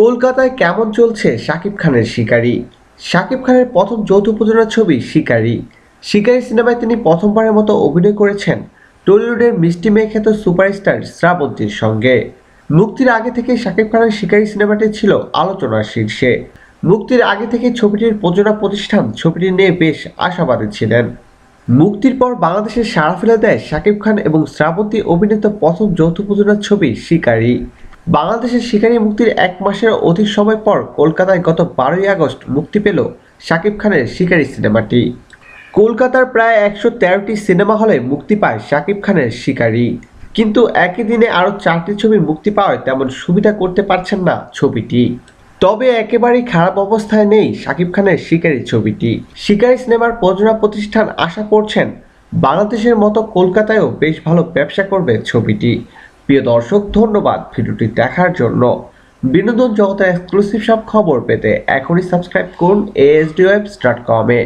কলকাতায় কেমন চলছে শাকিব খানের শিকারী? শাকিব খানের প্রথম যৌথ প্রযোজনা ছবি শিকারী। শিকারী সিনেমায় তিনি প্রথমবারের মতো অভিনয় করেছেন টলিউডের মিষ্টি মেয়ে খ্যাত সুপারস্টার শ্রাবন্তীর সঙ্গে। মুক্তির আগে থেকে শাকিব খানের শিকারী সিনেমাটি ছিল আলোচনার শীর্ষে। মুক্তির আগে থেকে ছবিটির প্রযোজনা প্রতিষ্ঠান ছবিটি নিয়ে বেশ আশাবাদী ছিলেন। মুক্তির পর বাংলাদেশে সাড়া ফেলে দেয় শাকিব খান এবং শ্রাবন্তী অভিনীত প্রথম যৌথ প্রযোজনা ছবি শিকারী। বাংলাদেশের শিকারী মুক্তির 1 মাসের অধিক সময় পর কলকাতায় গত 12ই আগস্ট মুক্তি পেল শাকিব খানের শিকারী সিনেমাটি। কলকাতার প্রায় 113টি সিনেমা হলে মুক্তি পায় শাকিব খানের শিকারী। কিন্তু একই দিনে আরও 4টি ছবি মুক্তি পাওয়ায় তেমন সুবিধা করতে পারছেন না ছবিটি। তবে একেবারেই খারাপ অবস্থায় নেই শাকিব খানের শিকারী ছবিটি। শিকারী সিনেমার প্রযোজনা প্রতিষ্ঠান আশা করছেন বাংলাদেশের মতো কলকাতায়ও বেশ ভালো ব্যবসা করবে ছবিটি। প্রিয় দর্শক, ধন্যবাদ ভিডিওটি দেখার জন্য। বিনোদন জগতের এক্সক্লুসিভ সব খবর পেতে এখনই সাবস্ক্রাইব করুন ASDwebs.com-এ।